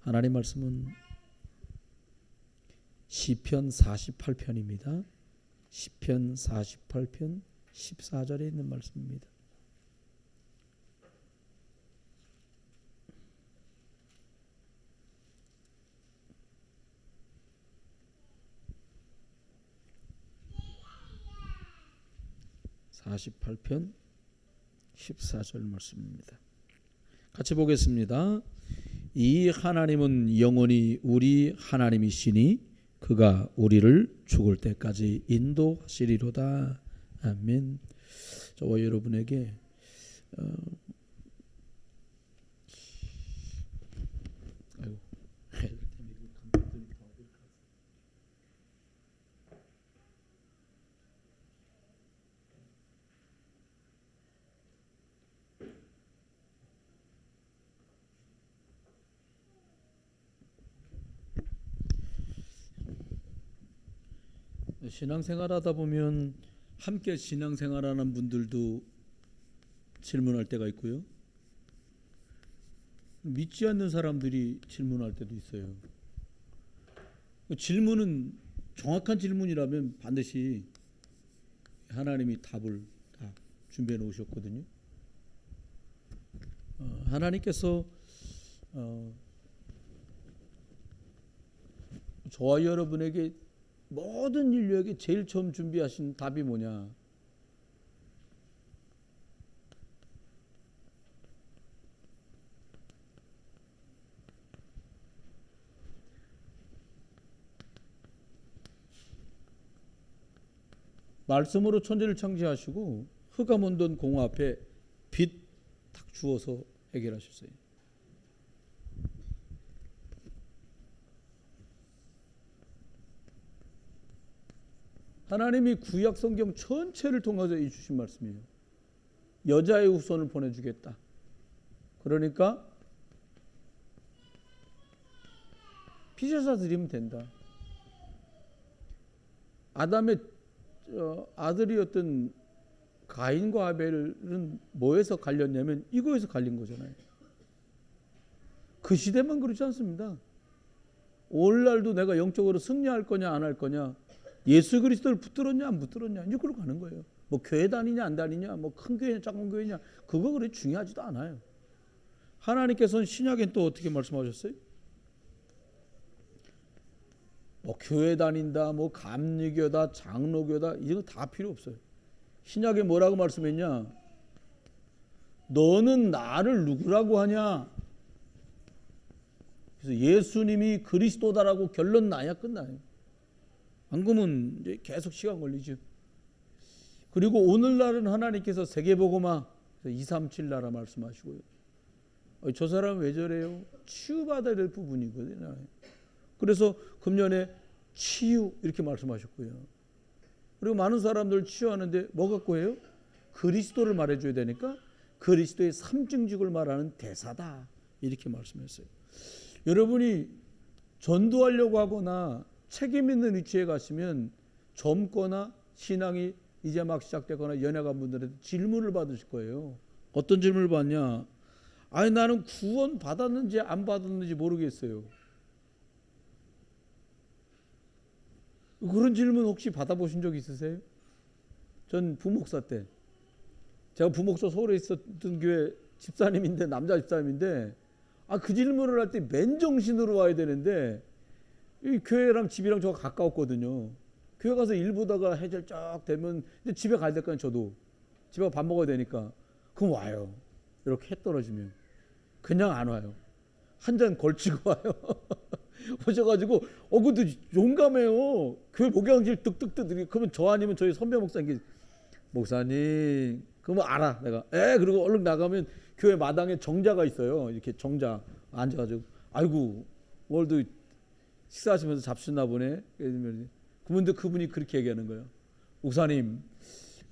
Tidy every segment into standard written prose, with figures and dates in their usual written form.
하나님 말씀은 시편 48편입니다. 시편 48편 14절에 있는 말씀입니다. (48편) 14절 말씀입니다. 같이 보겠습니다. 이 하나님은 영원히 우리 하나님이시니 그가 우리를 죽을 때까지 인도하시리로다. 아멘. 저와 여러분에게 신앙생활하다 보면 함께 신앙생활하는 분들도 질문할 때가 있고요. 믿지 않는 사람들이 질문할 때도 있어요. 질문은 정확한 질문이라면 반드시 하나님이 답을 다 준비해 놓으셨거든요. 하나님께서 저와 여러분에게 모든 인류에게 제일 처음 준비하신 답이 뭐냐? 말씀으로 천지를 창조하시고 흑암 온돈 공허 앞에 빛 탁 주어서 해결하셨어요. 하나님이 구약 성경 전체를 통해서 주신 말씀이에요. 여자의 후손을 보내주겠다. 그러니까 피제사 드리면 된다. 아담의 아들이었던 가인과 아벨은 뭐에서 갈렸냐면 이거에서 갈린 거잖아요. 그 시대만 그렇지 않습니다. 오늘날도 내가 영적으로 승리할 거냐 안 할 거냐, 예수 그리스도를 붙들었냐 안 붙들었냐, 이제 그걸로 가는 거예요. 뭐 교회 다니냐 안 다니냐, 뭐 큰 교회냐 작은 교회냐, 그거 그래 중요하지도 않아요. 하나님께서는 신약엔 또 어떻게 말씀하셨어요? 뭐 교회 다닌다, 뭐 감리교다, 장로교다, 이거 다 필요 없어요. 신약에 뭐라고 말씀했냐? 너는 나를 누구라고 하냐? 그래서 예수님이 그리스도다라고 결론 나야 끝나요. 안 그러면 이제 계속 시간 걸리죠. 그리고 오늘날은 하나님께서 세계복음화 237 나라 말씀하시고요. 저 사람 왜 저래요? 치유받아야 될 부분이거든요. 그래서 금년에 치유 이렇게 말씀하셨고요. 그리고 많은 사람들 치유하는데 뭐 갖고 해요? 그리스도를 말해줘야 되니까 그리스도의 삼증직을 말하는 대사다 이렇게 말씀했어요. 여러분이 전도하려고 하거나 책임 있는 위치에 가시면 젊거나 신앙이 이제 막 시작되거나 연약한 분들한테 질문을 받으실 거예요. 어떤 질문을 받냐? 아니 나는 구원 받았는지 안 받았는지 모르겠어요. 그런 질문 혹시 받아보신 적 있으세요? 전 부목사 때, 제가 부목사 서울에 있었던 교회 집사님인데, 남자 집사님인데, 그 질문을 할 때 맨정신으로 와야 되는데, 이 교회랑 집이랑 저가 가까웠거든요. 교회 가서 일 보다가 해질 쫙 되면 이제 집에 갈 때까지 저도 집에 밥 먹어야 되니까 그럼 와요. 이렇게 해 떨어지면 그냥 안 와요. 한 잔 걸치고 와요. 오셔가지고 그것도 용감해요. 교회 목양질 뜩뜩뜩. 그러면 저 아니면 저희 선배 목사님, 목사님 그러면 알아 내가. 그리고 얼른 나가면 교회 마당에 정자가 있어요. 이렇게 정자 앉아가지고 아이고 오늘도 식사하시면서 잡수나 보네. 그런데 그분이 그렇게 얘기하는 거예요. 목사님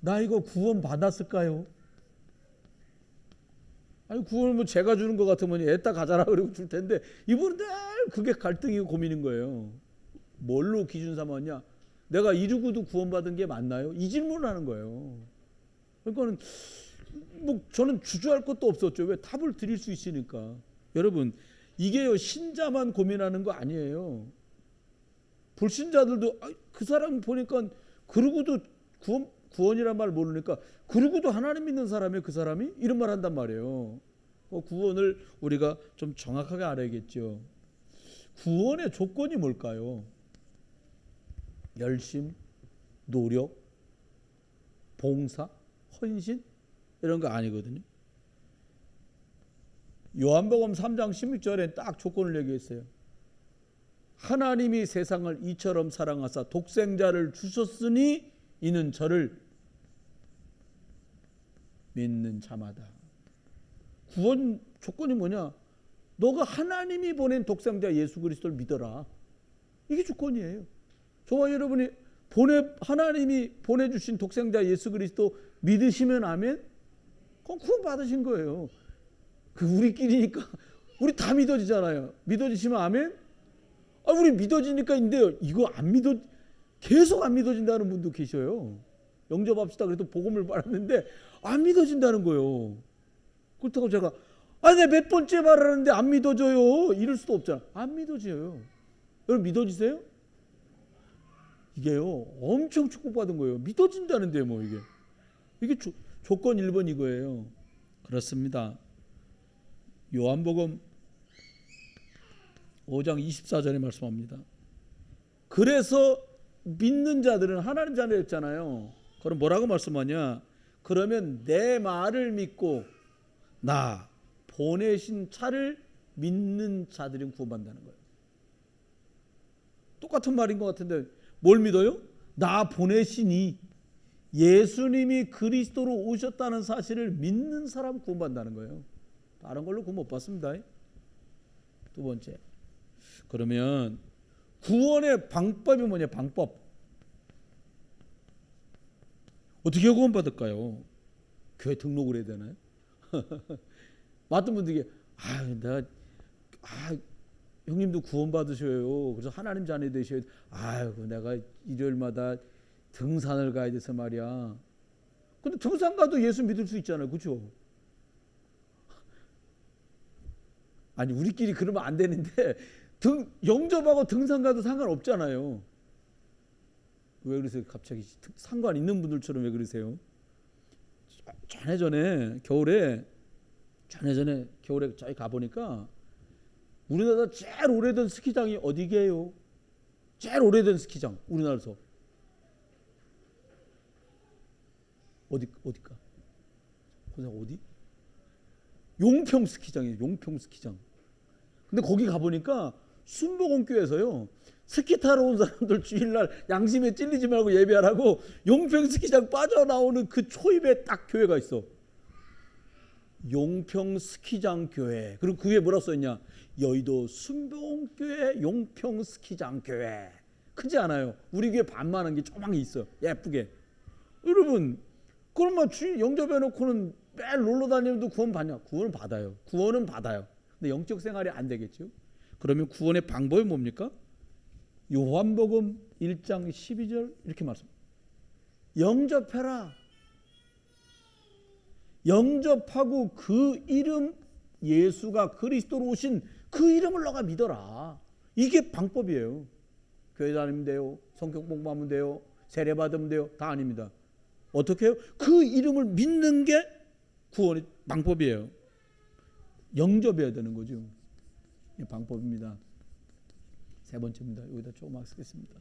나 이거 구원 받았을까요? 아니 구원을 뭐 제가 주는 것 같으면 애따 가자라 그러고 줄 텐데 이분은 늘 그게 갈등이고 고민인 거예요. 뭘로 기준 삼았냐? 내가 이루고도 구원받은 게 맞나요? 이 질문을 하는 거예요. 그러니까는 뭐 저는 주저할 것도 없었죠. 왜? 답을 드릴 수 있으니까. 여러분 이게요, 신자만 고민하는 거 아니에요. 불신자들도 그 사람 보니까 그러고도 구원이란 말 모르니까 그러고도 하나님 믿는 사람이 그 사람이 이런 말 한단 말이에요. 구원을 우리가 좀 정확하게 알아야겠죠. 구원의 조건이 뭘까요? 열심, 노력, 봉사, 헌신 이런 거 아니거든요. 요한복음 3장 16절에 딱 조건을 얘기했어요. 하나님이 세상을 이처럼 사랑하사 독생자를 주셨으니 이는 저를 믿는 자마다. 구원 조건이 뭐냐? 너가 하나님이 보낸 독생자 예수 그리스도를 믿어라. 이게 조건이에요. 저와 여러분이 하나님이 보내주신 독생자 예수 그리스도 믿으시면 아멘? 그건 구원 받으신 거예요. 우리끼리니까 우리 다 믿어지잖아요. 믿어지시면 아멘? 우리 믿어지니까 인데요. 이거 계속 안 믿어진다는 분도 계셔요. 영접합시다. 그래도 복음을 받았는데 안 믿어진다는 거예요. 그렇다고 제가 내가 몇 번째 말하는데 안 믿어져요. 이럴 수도 없잖아. 안 믿어져요. 여러분 믿어지세요? 이게요 엄청 축복받은 거예요. 믿어진다는데 뭐 이게 조건 1번 이거예요. 그렇습니다. 요한복음 5장 24절에 말씀합니다. 그래서 믿는 자들은 하나님 자녀였잖아요. 그럼 뭐라고 말씀하냐? 그러면 내 말을 믿고 나 보내신 차를 믿는 자들은 구원받는다는 거예요. 똑같은 말인 것 같은데 뭘 믿어요? 나 보내시니 예수님이 그리스도로 오셨다는 사실을 믿는 사람 구원받는다는 거예요. 다른 걸로 구원 못 받습니다. 두 번째, 그러면 구원의 방법이 뭐냐? 방법. 어떻게 구원받을까요? 교회 등록을 해야 되나요? 맞던 분들이 형님도 구원받으셔요. 그래서 하나님 자녀 되셔야 돼. 내가 일요일마다 등산을 가야 돼서 말이야. 근데 등산 가도 예수 믿을 수 있잖아요. 그렇죠? 우리끼리 그러면 안 되는데 영접하고 등산 가도 상관없잖아요. 왜 그러세요? 갑자기 상관 있는 분들처럼 왜 그러세요? 전에 겨울에 저희 가보니까 우리나라 제일 오래된 스키장이 어디게요? 제일 오래된 스키장 우리나라에서 어디까? 어디? 용평 스키장이에요. 용평 스키장. 근데 거기 가보니까 순복음교회에서요 스키 타러 온 사람들 주일날 양심에 찔리지 말고 예배하라고 용평 스키장 빠져나오는 그 초입에 딱 교회가 있어. 용평 스키장 교회. 그리고 그 위에 뭐라고 써있냐? 여의도 순복음교회 용평 스키장 교회. 크지 않아요. 우리 교회 반만한 게 조그맣게 있어요. 예쁘게. 여러분 그러면 주인 영접해놓고는 매일 놀러 다니면도 구원 받냐? 구원은 받아요. 근데 영적 생활이 안 되겠죠. 그러면 구원의 방법이 뭡니까? 요한복음 1장 12절 이렇게 말씀합니다. 영접해라. 영접하고 그 이름 예수가 그리스도로 오신 그 이름을 너가 믿어라. 이게 방법이에요. 교회 다니면 돼요. 성경 공부하면 돼요. 세례 받으면 돼요. 다 아닙니다. 어떻게 해요? 그 이름을 믿는 게 구원의 방법이에요. 영접해야 되는 거죠. 방법입니다. 세 번째입니다. 여기다 조금 쓰겠습니다.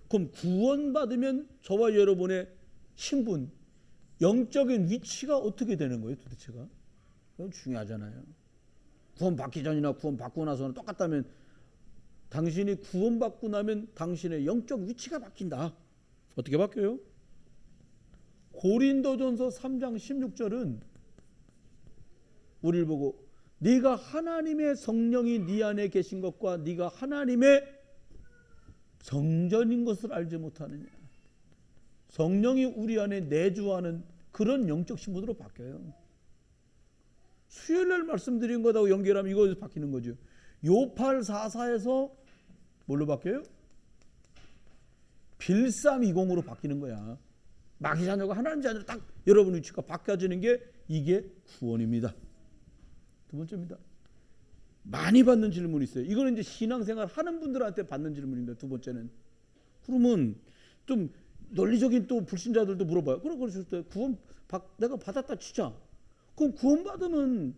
그럼 구원받으면 저와 여러분의 신분, 영적인 위치가 어떻게 되는 거예요? 도대체가? 이건 중요하잖아요. 구원받기 전이나 구원받고 나서는 똑같다면 당신이 구원받고 나면 당신의 영적 위치가 바뀐다. 어떻게 바뀌어요? 고린도전서 3장 16절은 우리를 보고 네가 하나님의 성령이 네 안에 계신 것과 네가 하나님의 성전인 것을 알지 못하느냐. 성령이 우리 안에 내주하는 그런 영적 신분으로 바뀌어요. 수요일날 말씀드린 것하고 연결하면 이거에서 바뀌는 거죠. 요844에서 뭘로 바뀌어요? 빌삼이공으로 바뀌는 거야. 마귀 자녀가 하나님 자녀로 딱 여러분 위치가 바뀌어지는 게 이게 구원입니다. 두 번째입니다. 많이 받는 질문이 있어요. 이거는 이제 신앙생활 하는 분들한테 받는 질문입니다. 두 번째는. 그러면 좀 논리적인 또 불신자들도 물어봐요. 그러실 때 내가 받았다 치자. 그럼 구원 받으면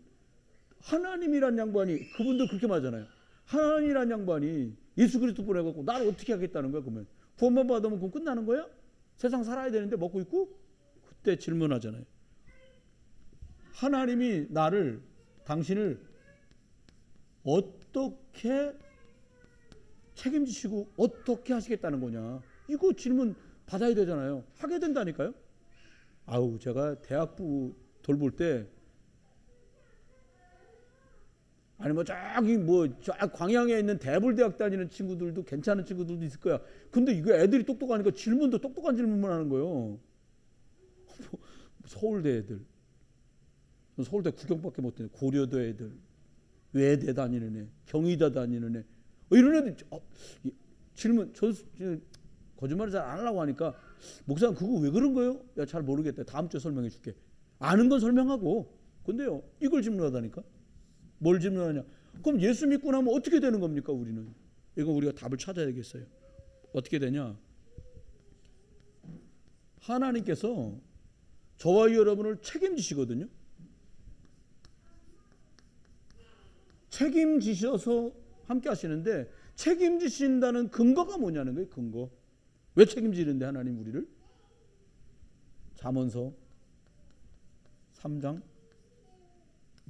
하나님이란 양반이, 그분들 그렇게 말하잖아요. 하나님이란 양반이 예수 그리스도 보내갖고 나를 어떻게 하겠다는 거야? 그러면 구원만 받으면 그럼 끝나는 거야? 세상 살아야 되는데 먹고 있고? 그때 질문하잖아요. 하나님이 당신을 어떻게 책임지시고 어떻게 하시겠다는 거냐? 이거 질문 받아야 되잖아요. 하게 된다니까요. 아우, 제가 대학부 돌볼 때, 아니 저 광양에 있는 대불대학 다니는 친구들도 괜찮은 친구들도 있을 거야. 근데 이거 애들이 똑똑하니까 질문도 똑똑한 질문만 하는 거예요. 서울대 애들, 서울대 구경밖에 못 해. 고려대 애들, 외대 다니는 애, 경희대 다니는 애, 이런 애들 질문, 거짓말을 잘 안 하려고 하니까, 목사님 그거 왜 그런 거예요? 야, 잘 모르겠다. 다음 주에 설명해 줄게. 아는 건 설명하고. 근데요, 이걸 질문하다니까. 뭘 질문하냐? 그럼 예수 믿고 나면 어떻게 되는 겁니까? 우리는 이거 우리가 답을 찾아야겠어요. 어떻게 되냐? 하나님께서 저와 여러분을 책임지시거든요. 책임지셔서 함께 하시는데, 책임지신다는 근거가 뭐냐는 거예요. 근거. 왜 책임지는데 하나님 우리를? 잠언서 3장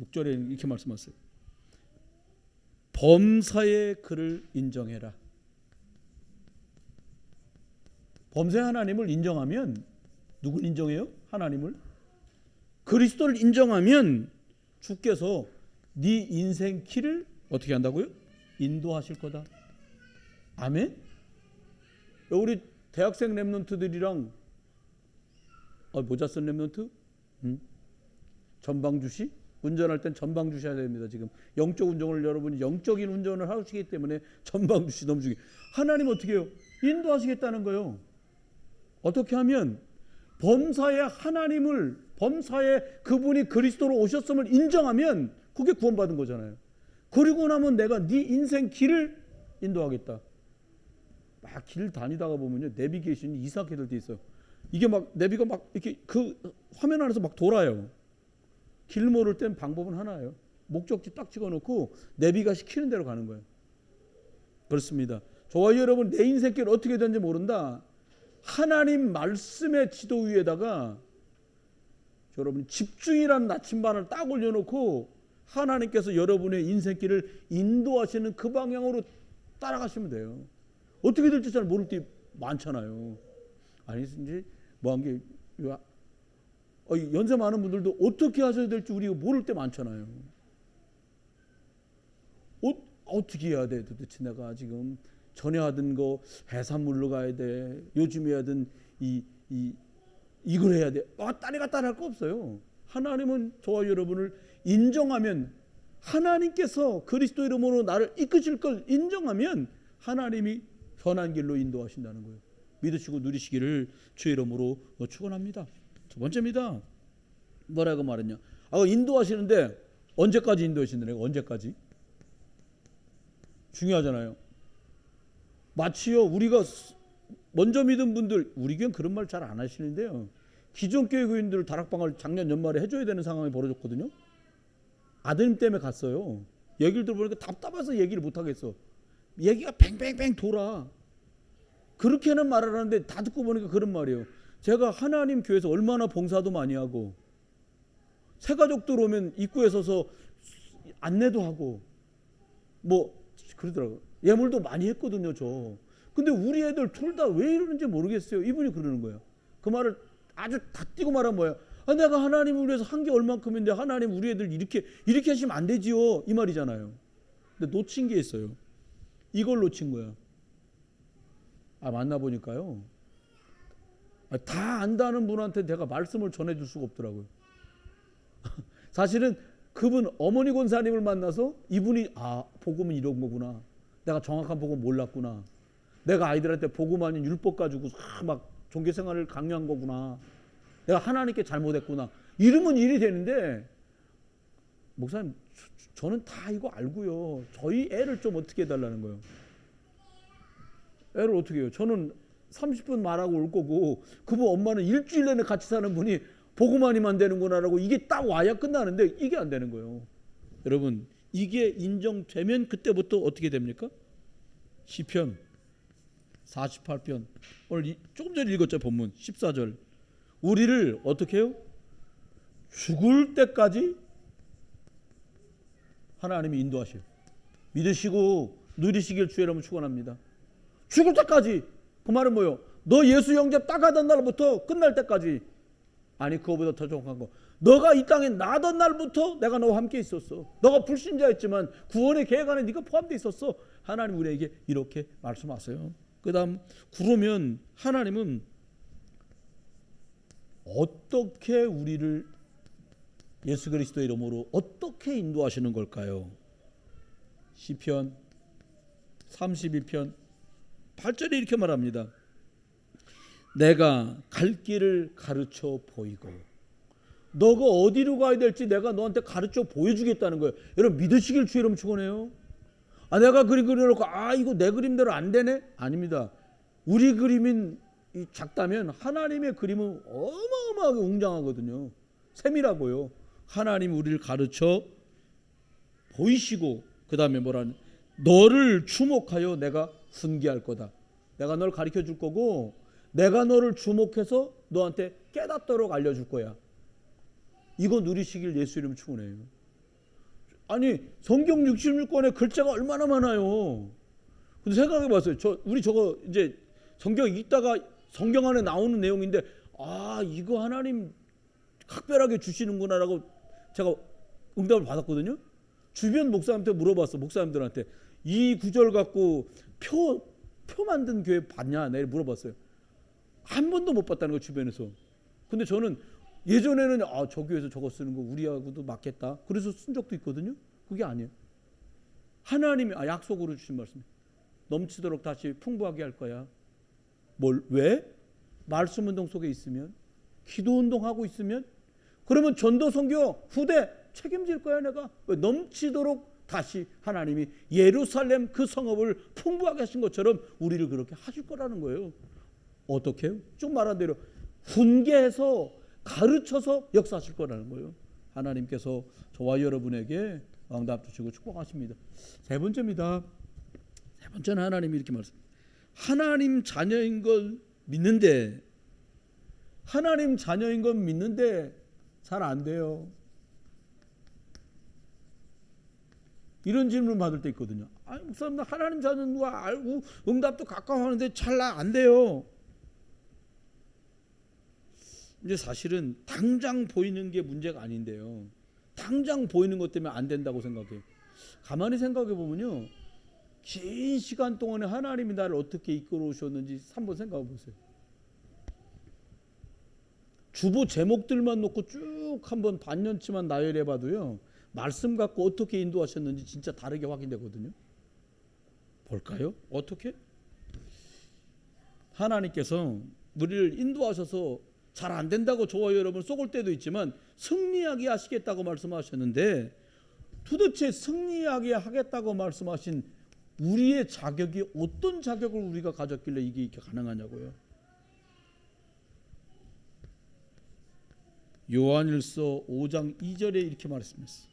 6절에 이렇게 말씀하세요. 범사의 그를 인정해라. 범사의 하나님을 인정하면, 누굴 인정해요? 하나님을. 그리스도를 인정하면 주께서 네 인생 길을 어떻게 한다고요? 인도하실 거다. 아멘. 우리 대학생 랩런트들이랑 모자 쓴 랩런트? 전방주시? 운전할 땐 전방주시 해야 됩니다. 지금 영적 운전을, 여러분이 영적인 운전을 하시기 때문에 전방주시 너무 중요해요. 하나님 어떻게 해요? 인도하시겠다는 거예요. 어떻게 하면 범사의 하나님을, 범사의 그분이 그리스도로 오셨음을 인정하면 그게 구원받은 거잖아요. 그리고 나면 내가 네 인생 길을 인도하겠다. 막 길 다니다가 보면요, 내비게이션이 이상하게 될 때 있어요. 이게 막 내비가 막 이렇게 그 화면 안에서 막 돌아요. 길 모를 땐 방법은 하나예요. 목적지 딱 찍어놓고 내비가 시키는 대로 가는 거예요. 그렇습니다. 저와 여러분, 내 인생길 어떻게 되는지 모른다. 하나님 말씀의 지도 위에다가 여러분 집중이라는 나침반을 딱 올려놓고 하나님께서 여러분의 인생길을 인도하시는 그 방향으로 따라가시면 돼요. 어떻게 될지 잘 모를 때 많잖아요. 아니 이제 뭐한 게 연세 많은 분들도 어떻게 하셔야 될지 우리가 모를 때 많잖아요. 어떻게 해야 돼? 도대체 내가 지금 전에 하던 거 해산물로 가야 돼. 요즘에 하던 이걸 해야 돼. 딴애가 따라할 거 없어요. 하나님은 저와 여러분을 인정하면, 하나님께서 그리스도 이름으로 나를 이끄실 걸 인정하면 하나님이 선한 길로 인도하신다는 거예요. 믿으시고 누리시기를 주의 이름으로 축원합니다. 두 번째입니다. 뭐라고 말했냐? 인도하시는데 언제까지 인도하시는 거예요? 언제까지? 중요하잖아요. 마치요, 우리가 먼저 믿은 분들, 우리 교회는 그런 말 잘 안 하시는데요. 기존 교회 교인들 다락방을 작년 연말에 해줘야 되는 상황이 벌어졌거든요. 아드님 때문에 갔어요. 얘기를 들어보니까 답답해서 얘기를 못 하겠어. 얘기가 뱅뱅뱅 돌아. 그렇게는 말을 하는데 다 듣고 보니까 그런 말이에요. 제가 하나님 교회에서 얼마나 봉사도 많이 하고, 새가족들 오면 입구에 서서 안내도 하고, 그러더라고요. 예물도 많이 했거든요, 저. 근데 우리 애들 둘 다 왜 이러는지 모르겠어요. 이분이 그러는 거예요. 그 말을 아주 다 띄고 말하면 뭐야? 내가 하나님을 위해서 한 게 얼만큼인데 하나님 우리 애들 이렇게 하시면 안 되지요. 이 말이잖아요. 근데 놓친 게 있어요. 이걸 놓친 거야. 만나보니까요. 다 안다는 분한테 내가 말씀을 전해줄 수가 없더라고요. 사실은 그분 어머니 권사님을 만나서 이분이 복음은 이런 거구나. 내가 정확한 복음 몰랐구나. 내가 아이들한테 복음 아닌 율법 가지고 막 종교생활을 강요한 거구나. 내가 하나님께 잘못했구나. 이러면 일이 되는데, 목사님 저는 다 이거 알고요. 저희 애를 좀 어떻게 해달라는 거예요. 애를 어떻게 해요? 저는 30분 말하고 올 거고 그분 엄마는 일주일 내내 같이 사는 분이 보고만이면 되는구나라고 이게 딱 와야 끝나는데 이게 안 되는 거예요. 여러분 이게 인정되면 그때부터 어떻게 됩니까? 시편 48편 오늘 조금 전에 읽었죠. 본문 14절 우리를 어떻게 해요? 죽을 때까지 하나님이 인도하셔요. 믿으시고 누리시길 주의 이름으로 축원합니다. 죽을 때까지. 그 말은 뭐예요? 너 예수 영접 딱 하던 날부터 끝날 때까지. 아니 그거보다 더 정확한 거. 너가 이 땅에 나던 날부터 내가 너와 함께 있었어. 너가 불신자였지만 구원의 계획 안에 네가 포함되어 있었어. 하나님 우리에게 이렇게 말씀하세요. 그 다음 그러면 하나님은 어떻게 우리를 예수 그리스도의 이름으로 어떻게 인도하시는 걸까요? 시편 32편 8절에 이렇게 말합니다. 내가 갈 길을 가르쳐 보이고 너가 어디로 가야 될지 내가 너한테 가르쳐 보여주겠다는 거예요. 여러분 믿으시길 주의 이름 축원해요. 내가 그림 그려놓고 이거 내 그림대로 안 되네? 아닙니다. 우리 그림인 작다면 하나님의 그림은 어마어마하게 웅장하거든요. 세밀하고요. 하나님 우리를 가르쳐 보이시고 그 다음에 뭐라는 너를 주목하여 내가 훈계할 거다. 내가 널 가르쳐 줄 거고 내가 너를 주목해서 너한테 깨닫도록 알려줄 거야. 이거 누리시길 예수 이름 축원해요. 아니 성경 66권에 글자가 얼마나 많아요. 근데 생각해 봤어요. 우리 저거 이제 성경 읽다가 성경 안에 나오는 내용인데 이거 하나님 각별하게 주시는구나라고 제가 응답을 받았거든요. 주변 목사님한테 물어봤어. 목사님들한테 이 구절 갖고 표 만든 교회 봤냐? 내가 물어봤어요. 한 번도 못 봤다는 거 주변에서. 근데 저는 예전에는 저 교회에서 저거 쓰는 거 우리하고도 맞겠다. 그래서 쓴 적도 있거든요. 그게 아니에요. 하나님이 약속으로 주신 말씀. 넘치도록 다시 풍부하게 할 거야. 왜? 말씀 운동 속에 있으면, 기도 운동하고 있으면, 그러면 전도 선교 후대 책임질 거야 내가. 왜? 넘치도록 다시 하나님이 예루살렘 그 성읍을 풍부하게 하신 것처럼 우리를 그렇게 하실 거라는 거예요. 어떻게 해요? 쭉 말한 대로 훈계해서 가르쳐서 역사하실 거라는 거예요. 하나님께서 저와 여러분에게 응답 주시고 축복하십니다. 세 번째입니다. 세 번째는 하나님이 이렇게 말씀합니다. 하나님 자녀인 걸 믿는데 하나님 자녀인 건 믿는데 잘 안 돼요. 이런 질문 받을 때 있거든요. 목사님 하나님 자녀인 거 알고 응답도 가까워하는데 잘 안 돼요. 이제 사실은 당장 보이는 게 문제가 아닌데요. 당장 보이는 것 때문에 안 된다고 생각해요. 가만히 생각해 보면요. 긴 시간 동안에 하나님이 나를 어떻게 이끌어 오셨는지 한번 생각해 보세요. 주보 제목들만 놓고 쭉 한번 반년치만 나열해 봐도요. 말씀 갖고 어떻게 인도하셨는지 진짜 다르게 확인되거든요. 볼까요? 어떻게? 하나님께서 우리를 인도하셔서 잘 안 된다고 저와 여러분 쏘을 때도 있지만 승리하게 하시겠다고 말씀하셨는데 도대체 승리하게 하겠다고 말씀하신 우리의 자격이 어떤 자격을 우리가 가졌길래 이게 이렇게 가능하냐고요. 요한일서 5장 2절에 이렇게 말씀했습니다.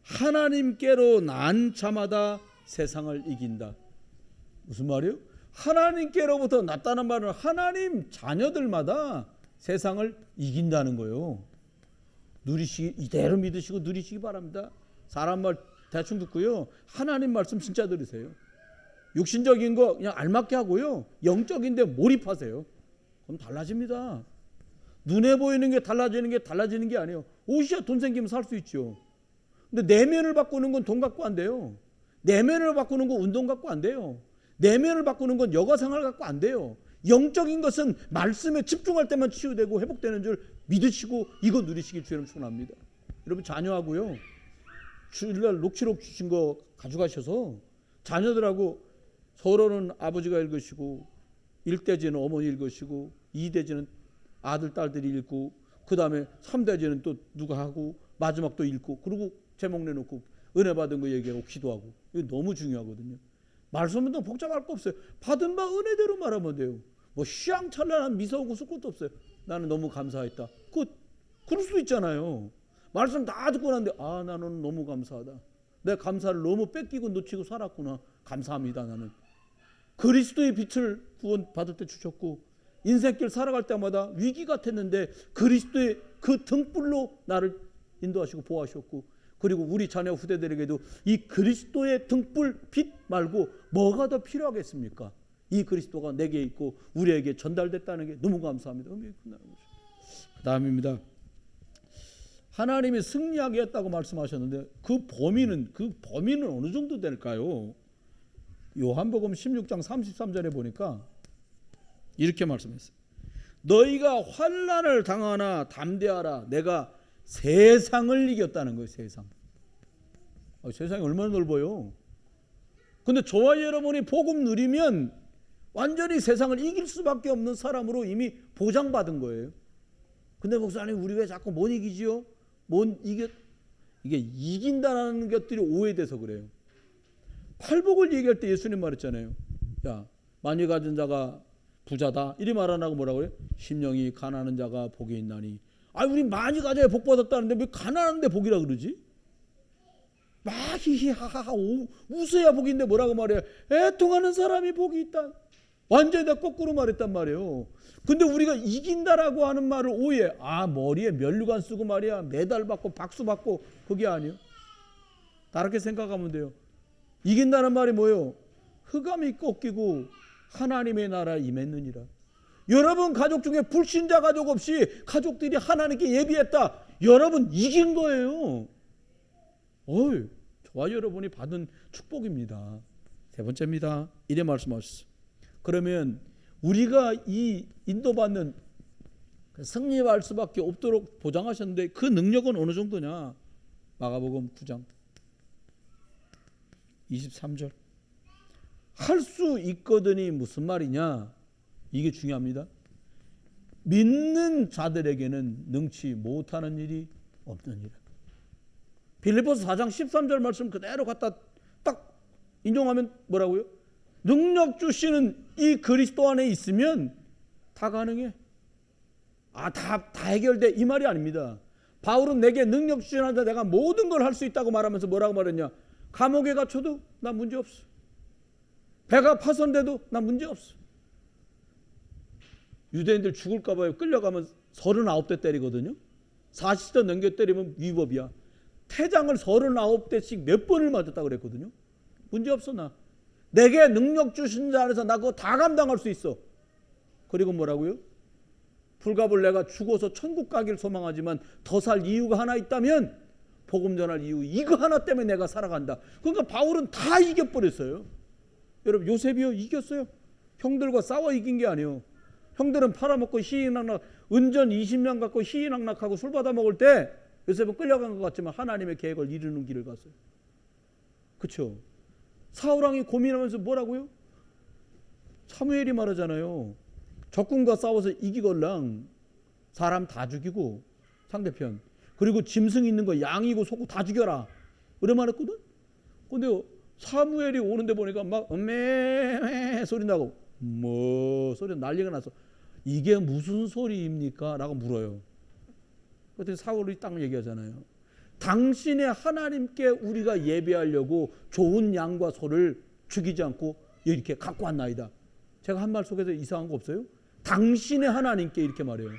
하나님께로 난 자마다 세상을 이긴다. 무슨 말이에요? 하나님께로부터 났다는 말은 하나님 자녀들마다 세상을 이긴다는 거예요. 이대로 믿으시고 누리시기 바랍니다. 사람 말 대충 듣고요. 하나님 말씀 진짜 들으세요. 육신적인 거 그냥 알맞게 하고요. 영적인데 몰입하세요. 그럼 달라집니다. 눈에 보이는 게 달라지는 게 아니에요. 옷이야 돈 생기면 살 수 있죠. 근데 내면을 바꾸는 건 돈 갖고 안 돼요. 내면을 바꾸는 건 운동 갖고 안 돼요. 내면을 바꾸는 건 여가 생활 갖고 안 돼요. 영적인 것은 말씀에 집중할 때만 치유되고 회복되는 줄 믿으시고 이거 누리시길 주님 축원합니다. 여러분 자녀하고요. 주일날 녹취록 주신 거 가져가셔서 자녀들하고 서로는 아버지가 읽으시고 1대지는 어머니 읽으시고 2대지는 아들 딸들이 읽고 그 다음에 3대지는 또 누가 하고 마지막 또 읽고 그리고 제목 내놓고 은혜 받은 거 얘기하고 기도하고. 이거 너무 중요하거든요. 말씀은 더 복잡할 거 없어요. 받은 바 은혜대로 말하면 돼요. 뭐 휘황찬란한 미소 웃을 것도 없어요. 나는 너무 감사했다. 그럴 수도 있잖아요. 말씀 다 듣고 났는데 나는 너무 감사하다. 내 감사를 너무 뺏기고 놓치고 살았구나. 감사합니다. 나는 그리스도의 빛을 구원 받을 때 주셨고 인생길 살아갈 때마다 위기 같았는데 그리스도의 그 등불로 나를 인도하시고 보호하셨고, 그리고 우리 자녀 후대들에게도 이 그리스도의 등불 빛 말고 뭐가 더 필요하겠습니까? 이 그리스도가 내게 있고 우리에게 전달됐다는 게 너무 감사합니다. 그 다음입니다. 하나님이 승리하게 했다고 말씀하셨는데 그 범위는 어느 정도 될까요? 요한복음 16장 33절에 보니까 이렇게 말씀했어요. 너희가 환난을 당하나 담대하라. 내가 세상을 이겼다는 거예요. 세상이 얼마나 넓어요. 근데 저와 여러분이 복음 누리면 완전히 세상을 이길 수밖에 없는 사람으로 이미 보장받은 거예요. 근데 목사님, 우리 왜 자꾸 못 이기지요? 이게 이긴다는 것들이 오해돼서 그래요. 팔복을 얘기할 때 예수님 말했잖아요. 야, 많이 가진 자가 부자다 이리 말 안 하고 뭐라고 그래요? 심령이 가난한 자가 복이 있나니. 우리 많이 가져야 복 받았다는데 왜 가난한데 복이라 그러지? 막 히히하하하 웃어야 복인데 뭐라고 말해요? 애통하는 사람이 복이 있다. 완전히 다 거꾸로 말했단 말이에요. 근데 우리가 이긴다라고 하는 말을 오해. 머리에 면류관 쓰고 말이야 메달 받고 박수 받고, 그게 아니에요. 다르게 생각하면 돼요. 이긴다는 말이 뭐예요? 흑암이 꺾이고 하나님의 나라에 임했느니라. 여러분 가족 중에 불신자 가족 없이 가족들이 하나님께 예비했다. 여러분 이긴 거예요. 저와 여러분이 받은 축복입니다. 세 번째입니다. 이래 말씀하셨어요. 그러면 우리가 이 인도받는 승리할 수밖에 없도록 보장하셨는데 그 능력은 어느 정도냐? 마가복음 9장 23절. 할 수 있거든이 무슨 말이냐? 이게 중요합니다. 믿는 자들에게는 능치 못하는 일이 없느니라. 빌립보서 4장 13절 말씀 그대로 갖다 딱 인용하면 뭐라고요? 능력 주시는 이 그리스도 안에 있으면 다 가능해. 다 해결돼 이 말이 아닙니다. 바울은 내게 능력 주시는 자 내가 모든 걸 할 수 있다고 말하면서 뭐라고 말했냐? 감옥에 갇혀도 나 문제 없어. 배가 파손돼도 나 문제 없어. 유대인들 죽을까 봐요. 끌려가면 39대 때리거든요. 40대 넘겨 때리면 위법이야. 태장을 39대씩 몇 번을 맞았다 그랬거든요. 문제 없어. 나 내게 능력 주신 자 안에서 나 그거 다 감당할 수 있어. 그리고 뭐라고요? 불갑을 내가 죽어서 천국 가길 소망하지만 더 살 이유가 하나 있다면 복음 전할 이유 이거 하나 때문에 내가 살아간다. 그러니까 바울은 다 이겨버렸어요. 여러분 요셉이요 이겼어요. 형들과 싸워 이긴 게 아니에요. 형들은 팔아먹고 희희낙낙 은전 20년 갖고 희희낙낙하고 술 받아 먹을 때 요셉은 끌려간 것 같지만 하나님의 계획을 이루는 길을 갔어요. 그렇죠? 사울왕이 고민하면서 뭐라고요? 사무엘이 말하잖아요. 적군과 싸워서 이기걸랑 사람 다 죽이고 상대편 그리고 짐승 있는 거 양이고 소고 다 죽여라 그래 말했거든. 근데 사무엘이 오는데 보니까 막 매 소리 나고 뭐 소리 난리가 나서 이게 무슨 소리입니까? 라고 물어요. 그때 사울이 딱 얘기하잖아요. 당신의 하나님께 우리가 예배하려고 좋은 양과 소를 죽이지 않고 이렇게 갖고 왔나이다. 제가 한 말 속에서 이상한 거 없어요? 당신의 하나님께 이렇게 말해요.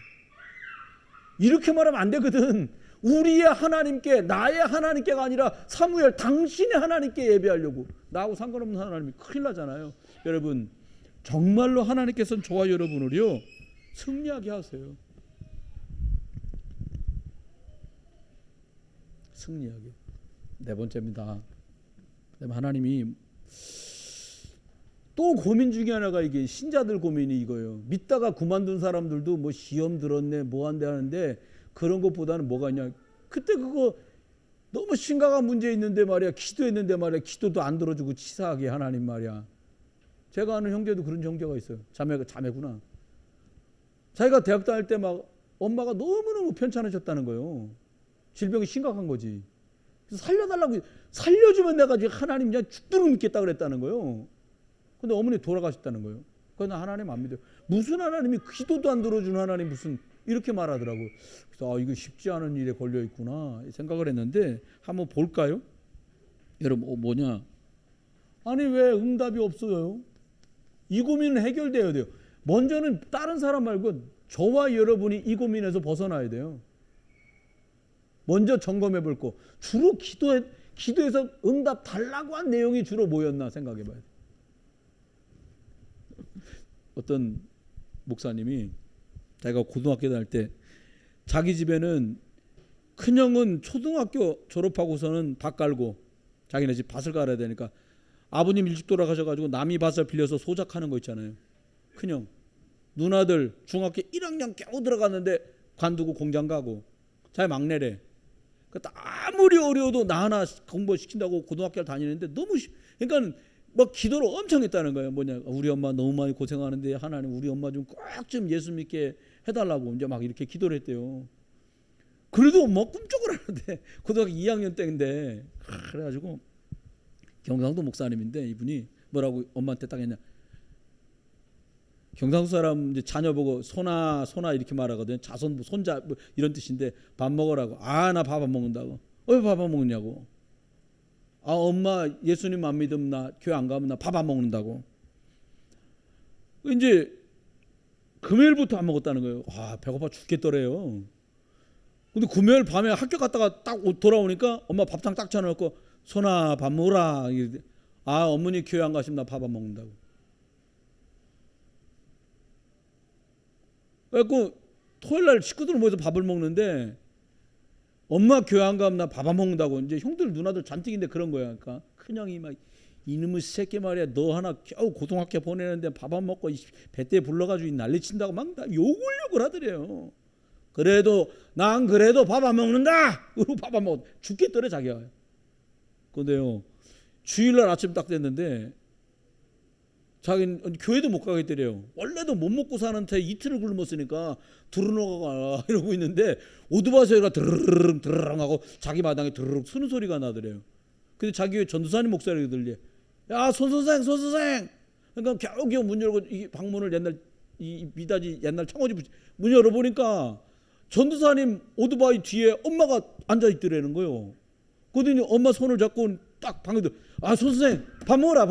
이렇게 말하면 안 되거든. 우리의 하나님께, 나의 하나님께가 아니라 사무엘 당신의 하나님께 예배하려고. 나하고 상관없는 하나님이 큰일 나잖아요. 여러분 정말로 하나님께서는 저와 여러분을요 승리하게 하세요. 승리하게. 네 번째입니다. 하나님이 또 고민 중에 하나가 이게 신자들 고민이 이거예요. 믿다가 그만둔 사람들도 뭐 시험 들었네 뭐 한대 하는데 그런 것보다는 뭐가 있냐. 그때 그거 너무 심각한 문제 있는데 말이야. 기도했는데 말이야. 기도도 안 들어주고 치사하게 하나님 말이야. 제가 아는 형제도 그런 형제가 있어요. 자매구나. 자기가 대학 다닐 때 막 엄마가 너무너무 편찮으셨다는 거예요. 질병이 심각한 거지. 살려달라고 살려주면 내가 지금 하나님 그냥 죽도록 믿겠다 그랬다는 거예요. 근데 어머니 돌아가셨다는 거예요. 그래서 나 하나님 안 믿어요. 무슨 하나님이 기도도 안 들어주는 하나님 무슨 이렇게 말하더라고요. 그래서 이거 쉽지 않은 일에 걸려 있구나 생각을 했는데 한번 볼까요? 여러분 뭐냐? 아니 왜 응답이 없어요? 이 고민은 해결돼야 돼요. 먼저는 다른 사람 말고 저와 여러분이 이 고민에서 벗어나야 돼요. 먼저 점검해 볼 거. 주로 기도에서 응답 달라고 한 내용이 주로 뭐였나 생각해 봐야 돼요. 어떤 목사님이 자기가 고등학교 다닐 때 자기 집에는 큰형은 초등학교 졸업하고서는 밭 갈고 자기네 집 밭을 갈아야 되니까 아버님 일찍 돌아가셔가지고 남이 밭을 빌려서 소작하는 거 있잖아요. 큰형. 누나들 중학교 1학년 겨우 들어갔는데 관두고 공장 가고 자기 막내래. 아무리 어려워도 나 하나 공부시킨다고 고등학교를 다니는데 너무 그러니까 막 기도를 엄청 했다는 거예요. 뭐냐, 우리 엄마 너무 많이 고생하는데 하나님 우리 엄마 좀 꼭 좀 예수 믿게 해달라고 이제 막 이렇게 기도를 했대요. 그래도 뭐 꿈쩍을 하는데 고등학교 2학년 때인데 그래가지고 경상도 목사님인데 이분이 뭐라고 엄마한테 딱 했냐, 경상도 사람 이제 자녀 보고 소나 이렇게 말하거든요. 자손 손자 뭐 이런 뜻인데 밥 먹으라고. 나 밥 안 먹는다고. 왜 밥 안 먹느냐고. 엄마 예수님 안 믿으면 나 교회 안 가면 나 밥 안 먹는다고. 이제 금요일부터 안 먹었다는 거예요. 배고파 죽겠더래요. 근데 금요일 밤에 학교 갔다가 딱 돌아오니까 엄마 밥상 딱 차려놓고 소나 밥 먹으라. 어머니 교회 안 가시면 나 밥 안 먹는다고. 그래갖고 토요일날 식구들 모여서 밥을 먹는데 엄마 교회 안 가면 나 밥 안 먹는다고. 이제 형들 누나들 잔뜩인데 그런 거야. 그러니까 큰형이 막 이놈의 새끼 말이야, 너 하나 겨우 고등학교 보내는데 밥 안 먹고 배때 불러가지고 난리친다고 막 욕을 하더래요. 난 그래도 밥 안 먹는다. 그리고 밥 안 먹어 죽겠더래 자기가. 근데요 주일날 아침 딱 됐는데 자기는 교회도 못 가겠더래요. 원래도 못 먹고 사는 테 이틀을 굶었으니까 두루노가 이러고 있는데 오토바이 소리가 드르릉 드르릉 하고 자기 마당에 드르륵 쓰는 소리가 나더래요. 근데 자기 교회 전도사님 목소리가 들려. 야 손선생. 그러니까 겨우겨우 문 열고 이 방문을 옛날 이 미닫이 옛날 청어지 문 열어보니까 전도사님 오토바이 뒤에 엄마가 앉아있더라는 거예요. 그러더니 엄마 손을 잡고 딱 방에 들어. 손선생 밥 먹으라.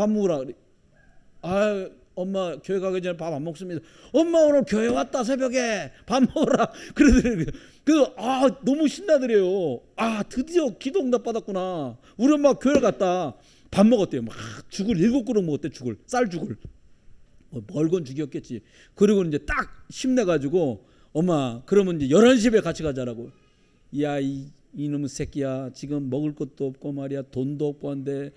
엄마 교회 가기 전에 밥 안 먹습니다. 엄마 오늘 교회 왔다 새벽에 밥 먹으라. 그러더래요. 그래서 너무 신나더래요. 드디어 기도 응답 받았구나. 우리 엄마 교회 갔다 밥 먹었대요. 막 죽을 7그릇 먹었대. 쌀죽을. 멀건 죽이었겠지. 그리고 이제 딱 힘내가지고 엄마 그러면 이제 11시에 같이 가자라고. 야 이놈의 새끼야, 지금 먹을 것도 없고 말이야, 돈도 없고 한데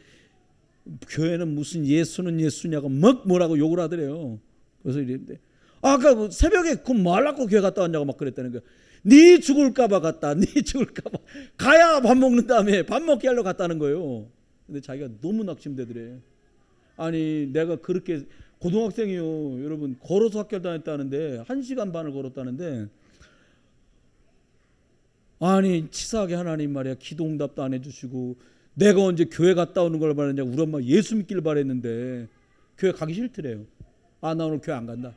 교회는 무슨 예수는 예수냐고 뭐라고 욕을 하더래요. 그래서 이랬는데 아까 새벽에 뭐 하려고 교회 갔다 왔냐고 막 그랬다는 거야. 네 죽을까봐 갔다. 네 죽을까봐 가야 밥 먹는 다음에 밥 먹게 하려고 갔다는 거예요. 근데 자기가 너무 낙심되더래. 아니 내가 그렇게 고등학생이요 여러분 걸어서 학교 다녔다는데 1시간 반을 걸었다는데 아니 치사하게 하나님 말이야 기도 응답도 안 해주시고 내가 언제 교회 갔다 오는 걸 바랬냐. 우리 엄마 예수 믿기를 바랬는데 교회 가기 싫더래요. 나 오늘 교회 안 간다.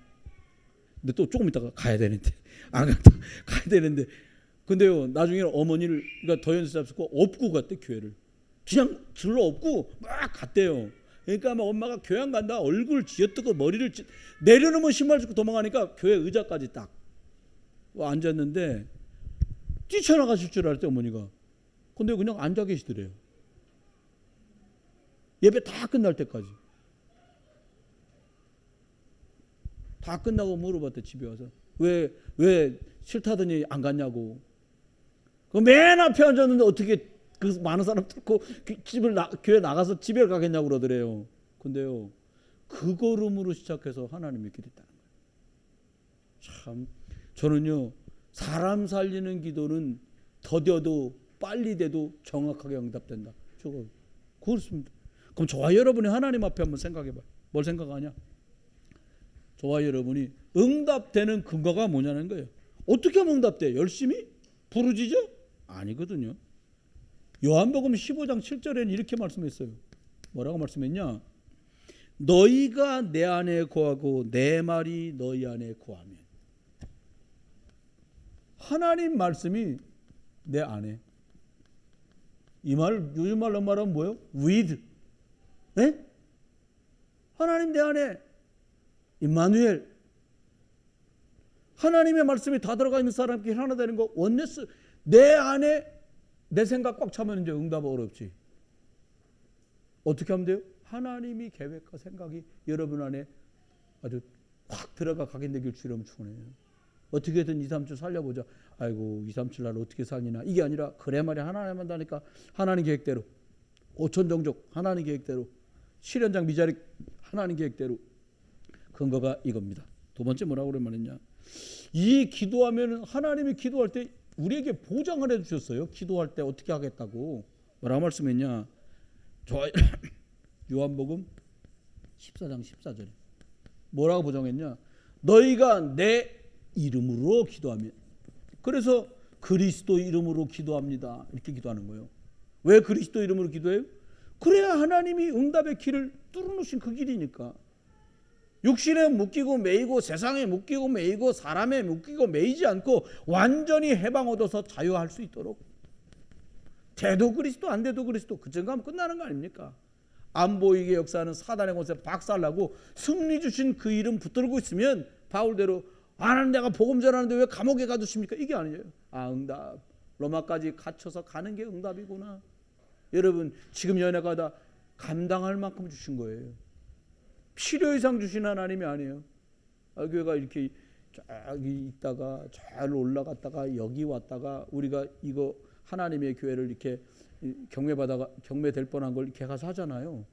근데 또 조금 있다가 가야 되는데 안 간다. 가야 되는데 근데요 나중에는 어머니를 그러니까 더 연습 잡고 업고 갔대. 교회를 그냥 줄로 업고 막 갔대요. 그러니까 막 엄마가 교회 안 간다 얼굴 쥐어뜯고 머리를 내려놓으면 신발 신고 도망가니까 교회 의자까지 딱 앉았는데 뛰쳐나가실 줄 알았대 어머니가. 근데 그냥 앉아 계시더래요. 예배 다 끝날 때까지. 다 끝나고 물어봤대. 집에 와서 왜 싫다더니 안 갔냐고. 그 맨 앞에 앉았는데 어떻게 그 많은 사람 뚫고 교회 나가서 집에 가겠냐고 그러더래요. 근데요 그 걸음으로 시작해서 하나님 믿게 됐다는 거예요. 참 저는요 사람 살리는 기도는 더뎌도 빨리 돼도 정확하게 응답된다. 저거 그렇습니다. 그럼 저와 여러분이 하나님 앞에 한번 생각해봐요. 뭘 생각하냐? 저와 여러분이 응답되는 근거가 뭐냐는 거예요. 어떻게 하면 응답돼? 열심히? 부르짖어? 아니거든요. 요한복음 15장 7절에는 이렇게 말씀했어요. 뭐라고 말씀했냐? 너희가 내 안에 거하고 내 말이 너희 안에 거하면. 하나님 말씀이 내 안에. 이 말 요즘 말로 말하면 뭐예요? with. 네? 하나님 내 안에. 임마누엘. 하나님의 말씀이 다 들어가 있는 사람끼리 하나 되는 거. 원네스. 내 안에 내 생각 꽉 차면 이제 응답 어렵지. 어떻게 하면 돼요? 하나님이 계획과 생각이 여러분 안에 아주 확 들어가 각인되길 주님은 축원해요. 어떻게든 2, 3주 살려보자. 아이고 2, 3주 날 어떻게 살리나. 이게 아니라 그래 말이야. 하나님 한다니까 하나님 계획대로. 오천종족 하나님 계획대로. 실현장 미자리 하나님 계획대로. 근거가 이겁니다. 두 번째 뭐라고 그래 말했냐. 이 기도하면 하나님이 기도할 때 우리에게 보장을 해주셨어요. 기도할 때 어떻게 하겠다고. 뭐라고 말씀했냐. 좋아요. 요한복음 14장 14절에 뭐라고 보장했냐. 너희가 내 이름으로 기도하면. 그래서 그리스도 이름으로 기도합니다. 이렇게 기도하는 거예요. 왜 그리스도 이름으로 기도해요? 그래야 하나님이 응답의 길을 뚫어놓으신 그 길이니까. 육신에 묶이고 매이고 세상에 묶이고 매이고 사람에 묶이고 매이지 않고 완전히 해방 얻어서 자유할 수 있도록. 돼도 그리스도 안 돼도 그리스도 그 정도면 끝나는 거 아닙니까? 안 보이게 역사하는 사단의 곳에 박살나고 승리 주신 그 이름 붙들고 있으면 바울대로 하나님 내가 복음 전하는데 왜 감옥에 가두십니까? 이게 아니에요. 아 응답. 로마까지 갇혀서 가는 게 응답이구나. 여러분 지금 연애가 다 감당할 만큼 주신 거예요. 필요 이상 주신 하나님이 아니에요. 교회가 이렇게 저기 있다가 잘 올라갔다가 여기 왔다가 우리가 이거 하나님의 교회를 이렇게 경매될 뻔한 걸 이렇게 가서 하잖아요.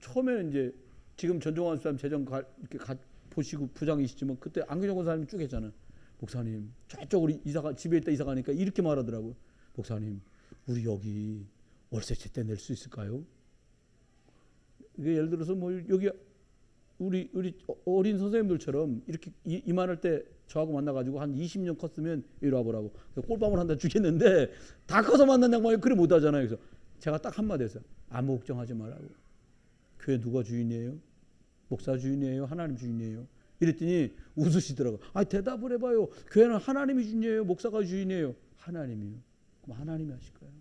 처음에는 이제 지금 전종환 사람 재정 이렇게 보시고 부장이시지만 그때 안경정 사람이 쭉 했잖아요. 목사님 저쪽으로 집에 있다 이사 가니까 이렇게 말하더라고요. 목사님 우리 여기 월세 제때 낼 수 있을까요? 이게 예를 들어서 뭐 여기 우리 어린 선생님들처럼 이렇게 이만할 때 저하고 만나가지고 한 20년 컸으면 이리 와보라고 꼴밤을 한다 주겠는데 다 커서 만난다고 말이에요. 그래 못하잖아요. 그래서 제가 딱 한마디 했어요. 아무 걱정하지 말라고. 교회 누가 주인이에요? 목사 주인이에요? 하나님 주인이에요? 이랬더니 웃으시더라고요. 아 대답을 해봐요. 교회는 하나님이 주인이에요? 목사가 주인이에요? 하나님이요. 그럼 하나님이 하실 거예요.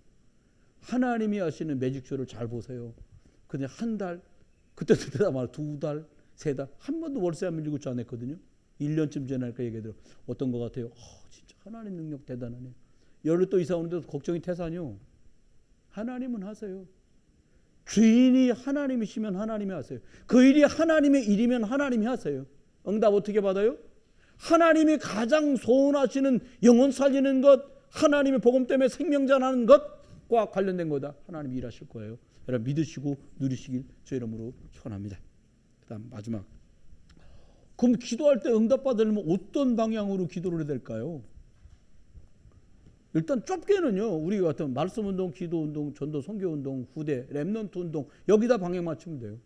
하나님이 하시는 매직쇼를 잘 보세요. 근데 한 달, 그때도 대답 안 하고 2달, 3달, 한 번도 월세 안 밀리고 안 했거든요. 1년쯤 지나니까 얘기하더라고요. 어떤 것 같아요? 진짜 하나님 능력 대단하네요. 열흘 또 이사 오는데도 걱정이 태산이요. 하나님은 하세요. 주인이 하나님이시면 하나님이 하세요. 그 일이 하나님의 일이면 하나님이 하세요. 응답 어떻게 받아요? 하나님이 가장 소원하시는 영혼 살리는 것, 하나님의 복음 때문에 생명전하는 것과 관련된 거다. 하나님이 일하실 거예요. 여러분 믿으시고 누리시길 주 이름으로 축원합니다. 그다음 마지막. 그럼 기도할 때 응답 받으려면 어떤 방향으로 기도를 해야 될까요? 일단 좁게는요. 우리 같은 말씀 운동, 기도 운동, 전도 선교 운동, 후대, 렘넌트 운동 여기다 방향 맞추면 돼요.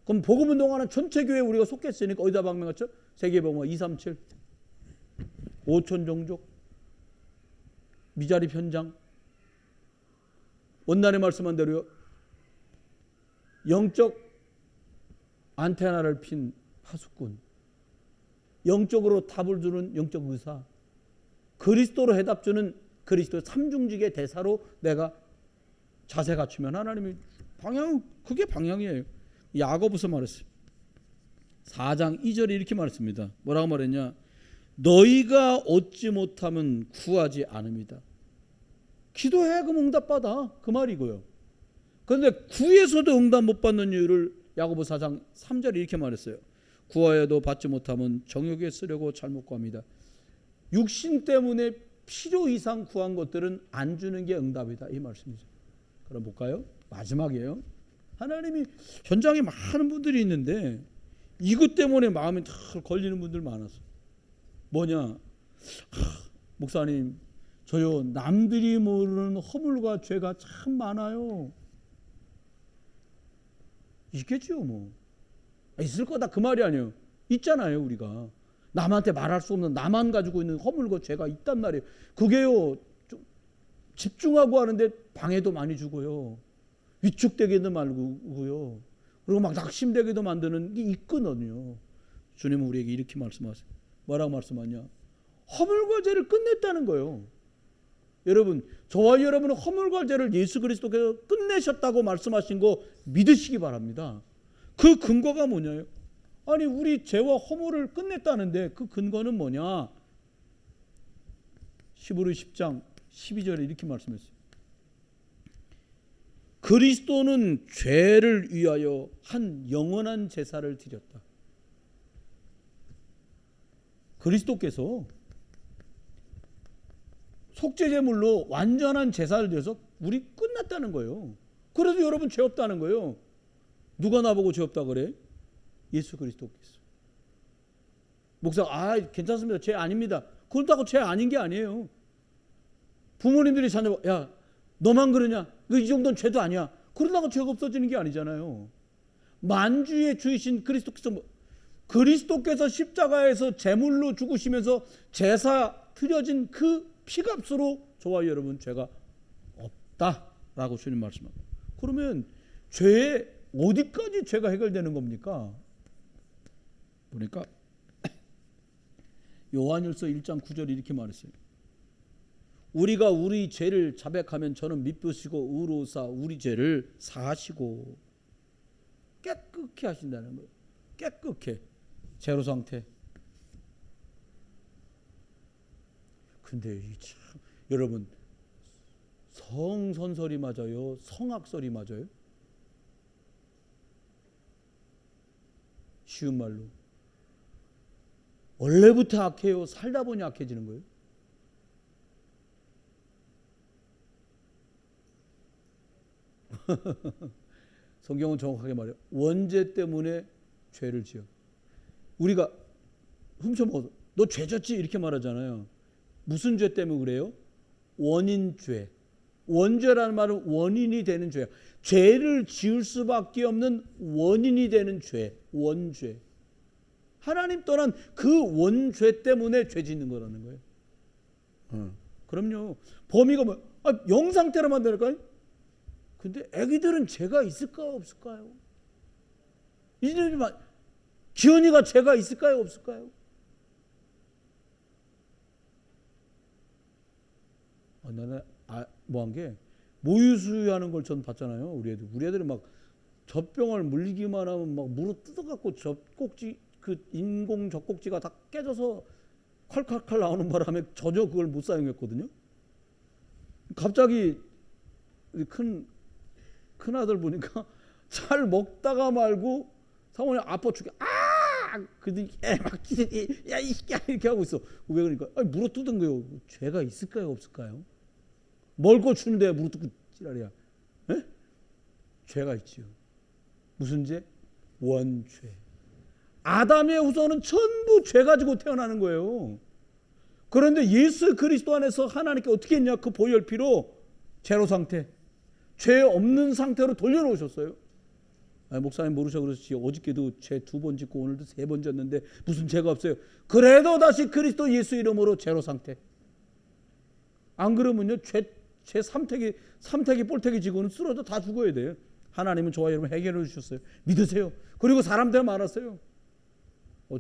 그럼 복음 운동하는 전체 교회 우리가 속했으니까 어디다 방향 맞죠? 세계복음 237, 5천 종족, 미자립 현장, 원날에 말씀한 대로요. 영적 안테나를 핀 파수꾼, 영적으로 답을 주는 영적 의사, 그리스도로 해답 주는 그리스도 삼중직의 대사로 내가 자세 갖추면 하나님이 방향, 그게 방향이에요. 야고보서 말했어요. 4장 2절에 이렇게 말했습니다. 뭐라고 말했냐? 너희가 얻지 못하면 구하지 않습니다. 기도해 그럼 응답받아 그 말이고요. 그런데 구해서도 응답 못 받는 이유를 야고보 4장 3절에 이렇게 말했어요. 구하여도 받지 못하면 정욕에 쓰려고 잘못 구합니다. 육신 때문에 필요 이상 구한 것들은 안 주는 게 응답이다 이 말씀이죠. 그럼 볼까요? 마지막이에요. 하나님이 현장에 많은 분들이 있는데 이것 때문에 마음이 다 걸리는 분들 많았어. 뭐냐? 목사님 저요 남들이 모르는 허물과 죄가 참 많아요. 있겠지요 뭐. 있을 거다 그 말이 아니에요. 있잖아요 우리가. 남한테 말할 수 없는 나만 가지고 있는 허물과 죄가 있단 말이에요. 그게요 좀 집중하고 하는데 방해도 많이 주고요. 위축되게도 말고요. 그리고 막 낙심되게도 만드는 게 있거든요. 주님은 우리에게 이렇게 말씀하세요. 뭐라고 말씀하냐? 허물과 죄를 끝냈다는 거예요. 여러분, 저와 여러분은 허물과 죄를 예수 그리스도께서 끝내셨다고 말씀하신 거 믿으시기 바랍니다. 그 근거가 뭐냐요? 아니, 우리 죄와 허물을 끝냈다는데 그 근거는 뭐냐? 히브리 10장 12절에 이렇게 말씀했어요. 그리스도는 죄를 위하여 한 영원한 제사를 드렸다. 그리스도께서 속죄제물로 완전한 제사를 드려서 우리 끝났다는 거예요. 그래도 여러분 죄 없다는 거예요. 누가 나보고 죄 없다 그래? 예수 그리스도께서. 목사, 괜찮습니다. 죄 아닙니다. 그렇다고 죄 아닌 게 아니에요. 부모님들이 자녀, 야, 너만 그러냐? 이 정도는 죄도 아니야. 그러다가 죄가 없어지는 게 아니잖아요. 만주의 주이신 그리스도께서 십자가에서 제물로 죽으시면서 제사 드려진 그 피값으로 저와 여러분 죄가 없다라고 주님 말씀합니다. 그러면 죄에 어디까지 죄가 해결되는 겁니까? 보니까 요한일서 1장 9절에 이렇게 말했어요. 우리가 우리 죄를 자백하면 저는 미쁘시고 의로우사 우리 죄를 사하시고 깨끗게 하신다는 거예요. 깨끗해. 제로 상태. 근데 참 여러분, 성선설이 맞아요? 성악설이 맞아요? 쉬운 말로 원래부터 악해요? 살다 보니 악해지는 거예요? 성경은 정확하게 말해요. 원죄 때문에 죄를 지어. 우리가 훔쳐먹어서 너 죄 졌지? 이렇게 말하잖아요. 무슨 죄 때문에 그래요? 원인죄. 원죄라는 말은 원인이 되는 죄. 죄를 지을 수밖에 없는 원인이 되는 죄. 원죄. 하나님 떠난 그 원죄 때문에 죄 짓는 거라는 거예요. 그럼요. 범위가 뭐? 영상태로 만들까요? 근데 애기들은 죄가 있을까 없을까요? 기현이가 죄가 있을까요 없을까요? 나는 뭐한 게 모유수유하는 걸 전 봤잖아요. 우리 애들이 막 젖병을 물리기만 하면 막 무릎 뜯어갖고 젖꼭지 그 인공 젖꼭지가 다 깨져서 콸콸콸 나오는 바람에 전혀 그걸 못 사용했거든요. 갑자기 큰 아들 보니까 잘 먹다가 말고 사모님 아파 죽게 그들이 막 야 이 새끼야 이렇게 하고 있어. 왜 그러니까 물어 뜯은 거예요. 죄가 있을까요 없을까요? 먹을 주는데 물어 뜯고 지랄이야. 에? 죄가 있지요. 무슨 죄? 원죄. 아담의 후손은 전부 죄 가지고 태어나는 거예요. 그런데 예수 그리스도 안에서 하나님께 어떻게 했냐? 그 보혈 피로 제로 상태, 죄 없는 상태로 돌려놓으셨어요. 목사님 모르셔 그러시지. 어저께도 죄 2번 짓고 오늘도 3번 졌는데 무슨 죄가 없어요. 그래도 다시 그리스도 예수 이름으로 제로 상태. 안 그러면요 죄 삼태기 볼태기 지고는 쓰러져 다 죽어야 돼요. 하나님은 저와 여러분 해결해 주셨어요. 믿으세요. 그리고 사람들 많았어요.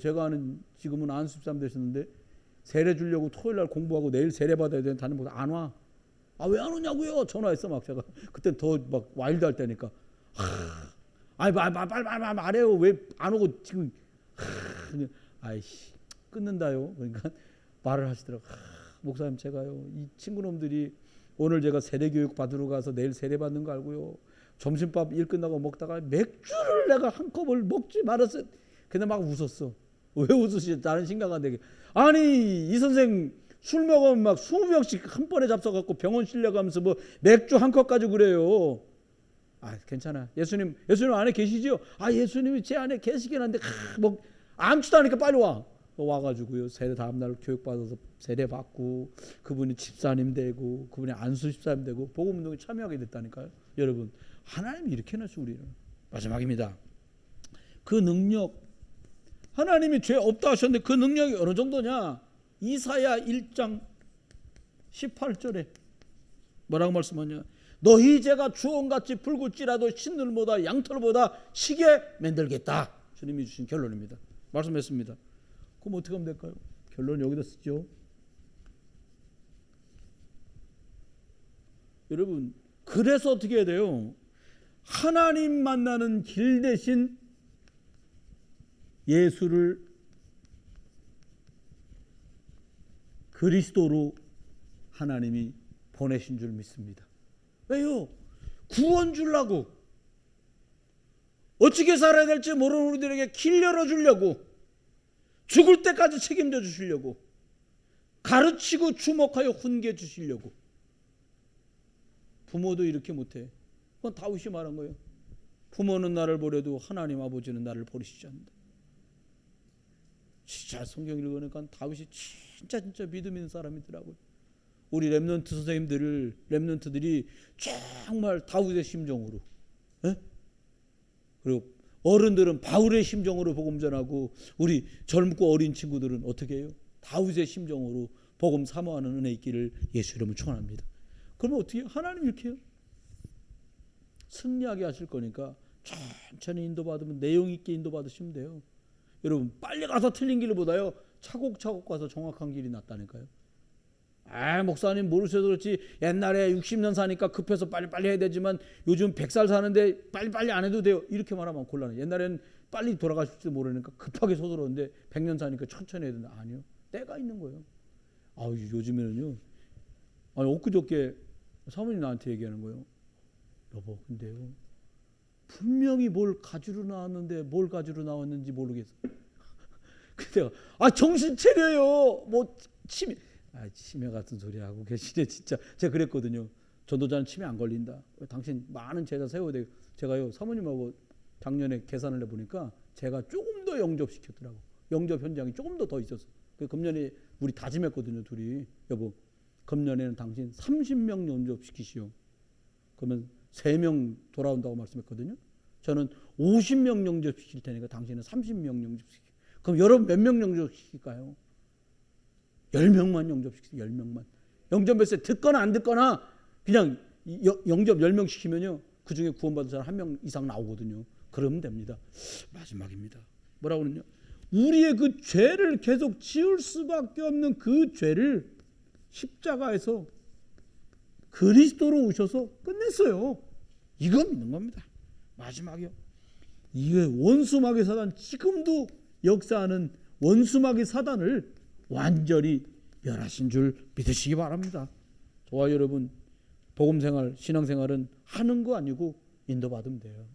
제가 아는 지금은 안수집사님 되셨는데 세례 주려고 토요일날 공부하고 내일 세례 받아야 되는 다른 분들 안 와. 왜 안 오냐고요? 전화했어 막 제가. 그때 더 막 와일드 할 때니까. 빨리 말해요. 왜 안 오고 지금 아이씨 끊는다요. 그러니까 말을 하시더라고. 목사님 제가요 이 친구놈들이 오늘 제가 세례 교육 받으러 가서 내일 세례 받는 거 알고요. 점심밥 일 끝나고 먹다가 맥주를 내가 한 컵을 먹지 말았어요. 근데 막 웃었어. 왜 웃으시지? 나는 심각한데. 아니 이 선생 술 먹으면 막 20명씩 한 번에 잡숴갖고 병원 실려가면서 뭐 맥주 한 컵 가지고 그래요. 괜찮아. 예수님 안에 계시죠? 예수님이 제 안에 계시긴 한데 뭐 아무것도 하니까 빨리 와가지고요. 세례 다음날 교육받아서 세례 받고 그분이 집사님 되고 그분이 안수 집사님 되고 복음운동에 참여하게 됐다니까요. 여러분 하나님이 이렇게 해놨어 우리는. 마지막입니다. 그 능력 하나님이 죄 없다 하셨는데 그 능력이 어느 정도냐? 이사야 1장 18절에 뭐라고 말씀하냐? 너희 죄가 주홍같이 붉을지라도 신들보다 양털보다 시게 만들겠다. 주님이 주신 결론입니다. 말씀했습니다. 그럼 어떻게 하면 될까요? 결론 여기다 쓰죠. 여러분, 그래서 어떻게 해야 돼요? 하나님 만나는 길 대신 예수를 그리스도로 하나님이 보내신 줄 믿습니다. 왜요? 구원 주려고, 어떻게 살아야 될지 모르는 우리들에게 길 열어주려고, 죽을 때까지 책임져 주시려고, 가르치고 주목하여 훈계 주시려고. 부모도 이렇게 못해. 그건 다윗이 말한 거예요. 부모는 나를 버려도 하나님 아버지는 나를 버리시지 않는다. 진짜 성경 읽으니까 다윗이 진짜 믿음 있는 사람이더라고요. 우리 렘넌트들이 정말 다윗의 심정으로, 그리고 어른들은 바울의 심정으로 복음 전하고, 우리 젊고 어린 친구들은 어떻게 해요? 다윗의 심정으로 복음 사모하는 은혜 있기를 예수 이름으로 축원합니다. 그러면 어떻게 해요? 하나님 이렇게 해요. 승리하게 하실 거니까 천천히 인도받으면, 내용 있게 인도받으시면 돼요. 여러분, 빨리 가서 틀린 길보다요 차곡차곡 가서 정확한 길이 낫다니까요. 목사님 모르셔서 그렇지 옛날에 60년 사니까 급해서 빨리빨리 해야 되지만 요즘 100살 사는데 빨리빨리 안 해도 돼요. 이렇게 말하면 곤란해. 옛날에는 빨리 돌아가실지도 모르니까 급하게 서두르는데 100년 사니까 천천히 해야 된다. 아니요. 때가 있는 거예요. 요즘에는요. 엊그저께 사모님 나한테 얘기하는 거예요. 여보, 근데요, 분명히 뭘 가지러 나왔는데 뭘 가지러 나왔는지 모르겠어. 그래서 정신 차려요. 뭐 치매 같은 소리 하고 계시네. 진짜 제가 그랬거든요. 전도자는 치매 안 걸린다. 당신 많은 제자 세워야 돼요. 제가요 사모님하고 작년에 계산을 해보니까 제가 조금 더 영접시켰더라고. 영접 현장이 조금 더 있었어. 금년에 우리 다짐했거든요. 둘이. 여보, 금년에는 당신 30명 영접시키시오. 그러면 3명 돌아온다고 말씀했거든요. 저는 50명 영접시킬 테니까 당신은 30명 영접시키오. 그럼 여러분 몇 명 영접시킬까요? 10명만 영접시키세요. 10명만. 영접 메시지 듣거나 안 듣거나 그냥 영접 10명 시키면요, 그 중에 구원받은 사람 1명 이상 나오거든요. 그러면 됩니다. 마지막입니다. 뭐라고 그러냐? 우리의 그 죄를 계속 지을 수밖에 없는 그 죄를 십자가에서 그리스도로 오셔서 끝냈어요. 이거 믿는 겁니다. 마지막이요. 이게 원수마귀 사단, 지금도 역사하는 원수마귀 사단을 완전히 멸하신 줄 믿으시기 바랍니다. 저와 여러분, 복음생활, 신앙생활은 하는 거 아니고 인도받으면 돼요.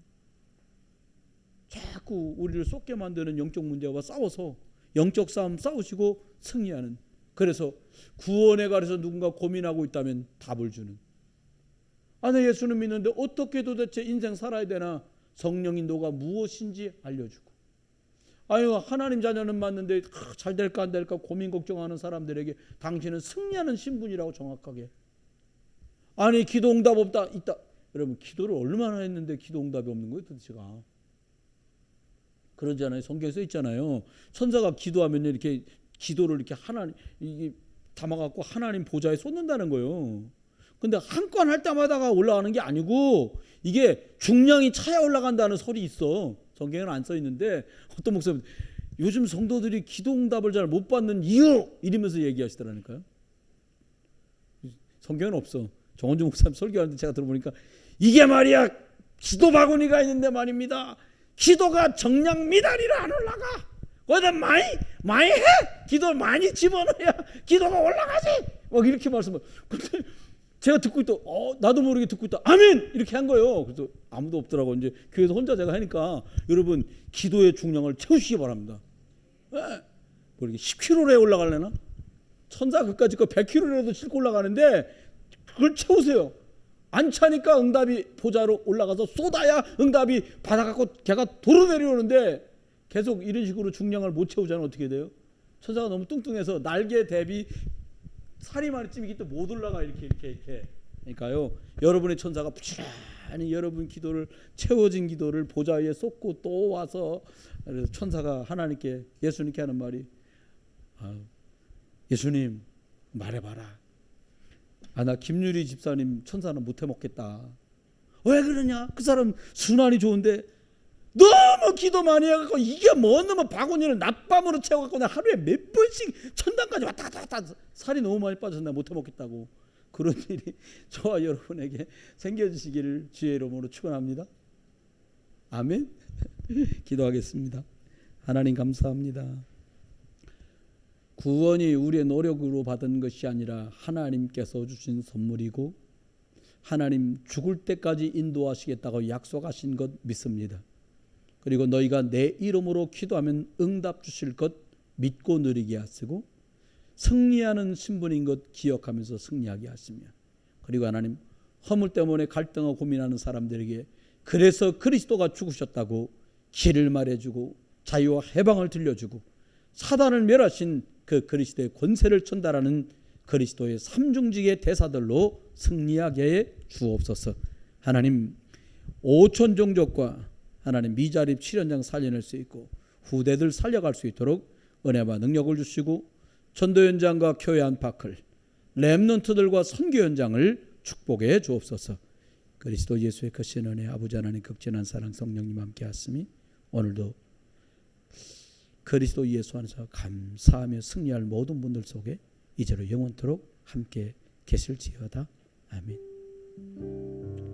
자꾸 우리를 쏟게 만드는 영적 문제와 싸워서 영적 싸움 싸우시고 승리하는, 그래서 구원에 관해서 누군가 고민하고 있다면 답을 주는, 나 예수는 믿는데 어떻게 도대체 인생 살아야 되나, 성령 인도가 무엇인지 알려주고, 하나님 자녀는 맞는데 잘 될까 안 될까 고민 걱정하는 사람들에게 당신은 승리하는 신분이라고 정확하게. 기도 응답 없다 있다. 여러분, 기도를 얼마나 했는데 기도 응답이 없는 거예요 도대체가. 그러잖아요. 성경에 써 있잖아요. 천사가 기도하면 이렇게 기도를 이렇게 하나님 이게 담아갖고 하나님 보좌에 쏟는다는 거예요. 근데 한 건 할 때마다가 올라가는 게 아니고 이게 중량이 차야 올라간다는 설이 있어. 성경에는 안 써 있는데 어떤 목사님 요즘 성도들이 기도응답을 잘 못 받는 이유 이러면서 얘기하시더라니까요. 성경에는 없어. 정원주 목사님 설교하는데 제가 들어보니까 이게 말이야 기도 바구니가 있는데 말입니다. 기도가 정량 미달이라 안 올라가. 거기다 많이 해. 기도 많이 집어넣어야 기도가 올라가지. 막 이렇게 말씀을. 근데 제가 듣고 있다. 나도 모르게 듣고 있다. 아멘 이렇게 한 거예요. 그래서 아무도 없더라고. 이제 교회에서 혼자 제가 하니까 여러분 기도의 중량을 채우시기 바랍니다. 뭐 이렇게 10kg에 올라가려나? 천사 그까짓 거 100kg라도 싣고 올라가는데 그걸 채우세요. 안 차니까 응답이 보좌로 올라가서 쏟아야 응답이 받아갖고 걔가 도로 내려오는데 계속 이런 식으로 중량을 못 채우자면 어떻게 돼요? 천사가 너무 뚱뚱해서 날개 대비 살이 많이 찌면 이게 또 못 올라가 이렇게. 그러니까요, 여러분의 천사가 부지런히 여러분 기도를 채워진 기도를 보좌 위에 쏟고 또 와서, 그래서 천사가 하나님께 예수님께 하는 말이 예수님 말해봐라. 나 김유리 집사님 천사는 못해 먹겠다. 왜 그러냐? 그 사람 순환이 좋은데 너무 기도 많이 해갖고 이게 뭐 너무 바구니를 낮밤으로 채워갖고 나 하루에 몇 번씩 천당까지 왔다 갔다 살이 너무 많이 빠져서 나 못해 먹겠다고. 그런 일이 저와 여러분에게 생겨지시기를 주의 이름으로 축원합니다. 아멘. 기도하겠습니다. 하나님 감사합니다. 구원이 우리의 노력으로 받은 것이 아니라 하나님께서 주신 선물이고 하나님 죽을 때까지 인도하시겠다고 약속하신 것 믿습니다. 그리고 너희가 내 이름으로 기도하면 응답 주실 것 믿고 누리게 하시고 승리하는 신분인 것 기억하면서 승리하게 하시며 그리고 하나님 허물 때문에 갈등하고 고민하는 사람들에게 그래서 그리스도가 죽으셨다고 길을 말해주고 자유와 해방을 들려주고 사단을 멸하신 그 그리스도의 권세를 전달하는 그리스도의 삼중직의 대사들로 승리하게 해 주옵소서. 하나님 5천 종족과 하나님 미자립 7연장 살려낼 수 있고 후대들 살려갈 수 있도록 은혜와 능력을 주시고 전도 현장과 교회 안팎을 렘넌트들과 선교 현장을 축복해 주옵소서. 그리스도 예수의 크신 은혜 아버지 하나님 극진한 사랑 성령님 함께 하시니 오늘도 그리스도 예수 안에서 감사하며 승리할 모든 분들 속에 이제로 영원토록 함께 계실지어다. 아멘.